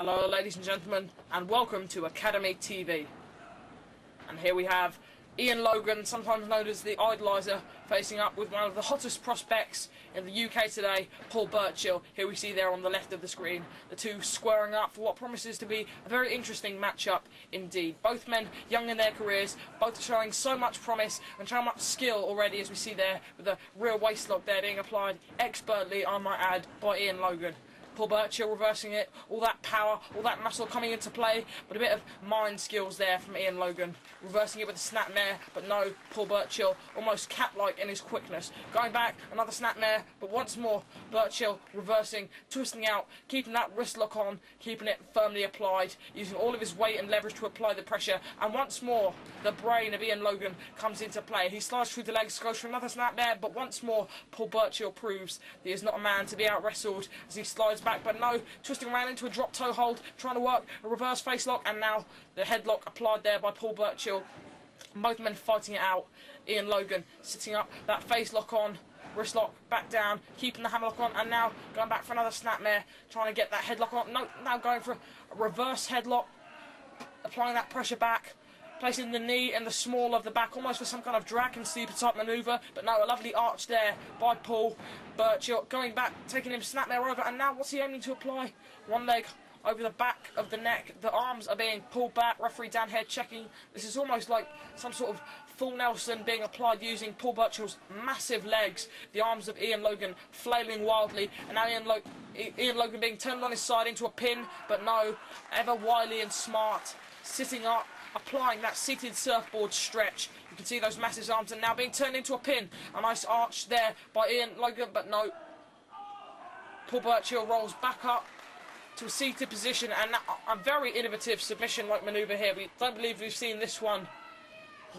Hello ladies and gentlemen, and welcome to Academy TV. And here we have Ian Logan, sometimes known as the Idolizer, facing up with one of the hottest prospects in the UK today, Paul Burchill. Here we see there on the left of the screen, the two squaring up for what promises to be a very interesting matchup indeed. Both men young in their careers, both showing so much promise and so much skill already, as we see there with the real waistlock there being applied expertly, I might add, by Ian Logan. Paul Burchill reversing it, all that power, all that muscle coming into play, but a bit of mind skills there from Ian Logan. Reversing it with a snapmare, but no, Paul Burchill almost cat-like in his quickness. Going back, another snapmare, but once more, Burchill reversing, twisting out, keeping that wrist lock on, keeping it firmly applied, using all of his weight and leverage to apply the pressure, and once more, the brain of Ian Logan comes into play. He slides through the legs, goes for another snapmare, but once more, Paul Burchill proves that he is not a man to be out-wrestled as he slides back, but no, twisting around into a drop toe hold, trying to work a reverse face lock, and now the headlock applied there by Paul Burchill. Both men fighting it out. Ian Logan sitting up, that face lock on, wrist lock back down, keeping the hammerlock on, and now going back for another snapmare, trying to get that headlock on. No, now going for a reverse headlock, applying that pressure back, placing the knee in the small of the back, almost for some kind of dragon sleeper type manoeuvre, but no, a lovely arch there by Paul Burchill, going back, taking him snapmare over, and now what's he aiming to apply? One leg over the back of the neck, the arms are being pulled back, referee down here checking. This is almost like some sort of full Nelson being applied using Paul Burchill's massive legs, the arms of Ian Logan flailing wildly, and now Ian Logan being turned on his side into a pin, but no, ever wily and smart, sitting up, applying that seated surfboard stretch. You can see those massive arms, and now being turned into a pin. A nice arch there by Ian Logan, but no. Paul Burchill rolls back up to a seated position, and a very innovative submission-like manoeuvre here. We don't believe we've seen this one.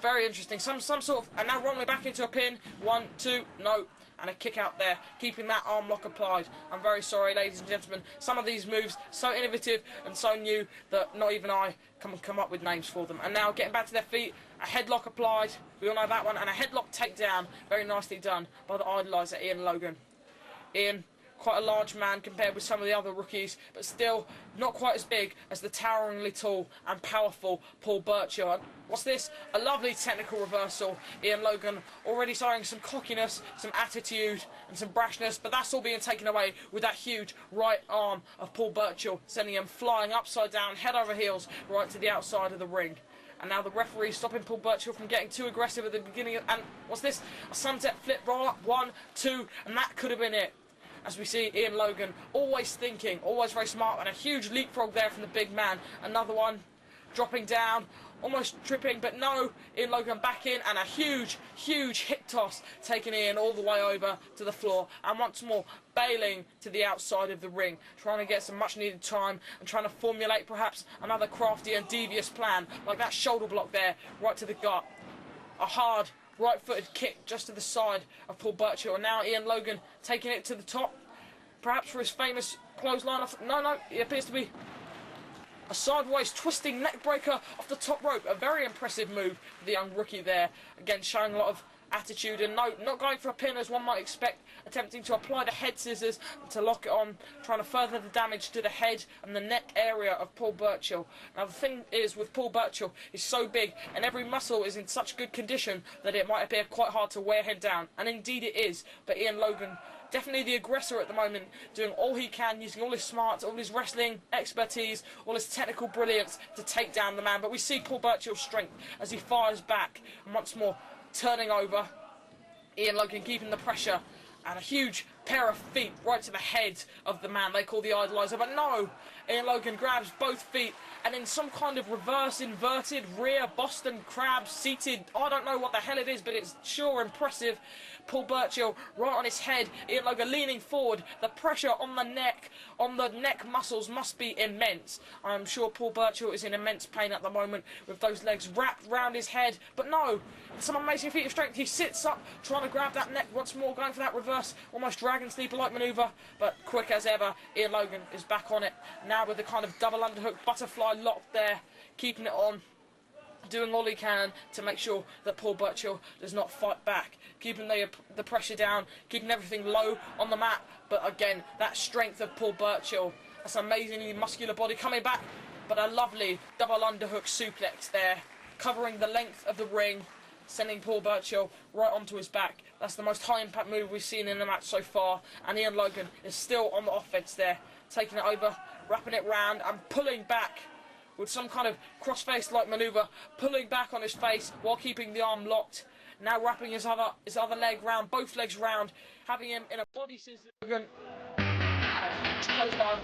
Very interesting. Some sort of, and now rolling back into a pin. 1, 2, no. And a kick out there, keeping that arm lock applied. I'm very sorry, ladies and gentlemen. Some of these moves so innovative and so new that not even I can come up with names for them. And now getting back to their feet, a headlock applied. We all know that one, and a headlock takedown. Very nicely done by the Idolizer, Ian Logan. Ian, quite a large man compared with some of the other rookies, but still not quite as big as the toweringly tall and powerful Paul Burchill. What's this? A lovely technical reversal. Ian Logan already showing some cockiness, some attitude and some brashness, but that's all being taken away with that huge right arm of Paul Burchill, sending him flying upside down, head over heels, right to the outside of the ring. And now the referee stopping Paul Burchill from getting too aggressive at the beginning and what's this? A sunset flip roll up, 1, 2, and that could have been it. As we see Ian Logan always thinking, always very smart, and a huge leapfrog there from the big man. Another one, dropping down, almost tripping, but no, Ian Logan back in, and a huge, huge hip toss, taking Ian all the way over to the floor, and once more, bailing to the outside of the ring, trying to get some much needed time, and trying to formulate perhaps another crafty and devious plan, like that shoulder block there, right to the gut. A hard, right-footed kick just to the side of Paul Burchill, and now Ian Logan taking it to the top, perhaps for his famous clothesline off. No, it appears to be a sideways twisting neckbreaker off the top rope. A very impressive move for the young rookie there, again showing a lot of attitude, and no, not going for a pin as one might expect, attempting to apply the head scissors to lock it on, trying to further the damage to the head and the neck area of Paul Burchill. Now the thing is with Paul Burchill, he's so big and every muscle is in such good condition that it might appear quite hard to wear him down, and indeed it is, but Ian Logan, definitely the aggressor at the moment, doing all he can, using all his smarts, all his wrestling expertise, all his technical brilliance to take down the man. But we see Paul Burchill's strength as he fires back, and once more turning over, Ian Logan keeping the pressure, and a huge pair of feet right to the head of the man they call the Idolizer, but no, Ian Logan grabs both feet, and in some kind of reverse inverted rear Boston Crab seated, I don't know what the hell it is, but it's sure impressive. Paul Burchill right on his head, Ian Logan leaning forward, the pressure on the neck muscles must be immense. I'm sure Paul Burchill is in immense pain at the moment with those legs wrapped round his head, but no, some amazing feat of strength. He sits up, trying to grab that neck once more, going for that reverse, almost dragon sleeper-like manoeuvre, but quick as ever, Ian Logan is back on it, now with the kind of double underhook butterfly lock there, keeping it on, doing all he can to make sure that Paul Burchill does not fight back, keeping the pressure down, keeping everything low on the mat, but again, that strength of Paul Burchill That's an amazingly muscular body coming back, but a lovely double underhook suplex there, covering the length of the ring, sending Paul Burchill right onto his back. That's the most high-impact move we've seen in the match so far, and Ian Logan is still on the offense there, taking it over, wrapping it round, and pulling back with some kind of cross-face-like manoeuvre, pulling back on his face while keeping the arm locked. Now wrapping his other leg round, both legs round, having him in a body scissors. Logan close down.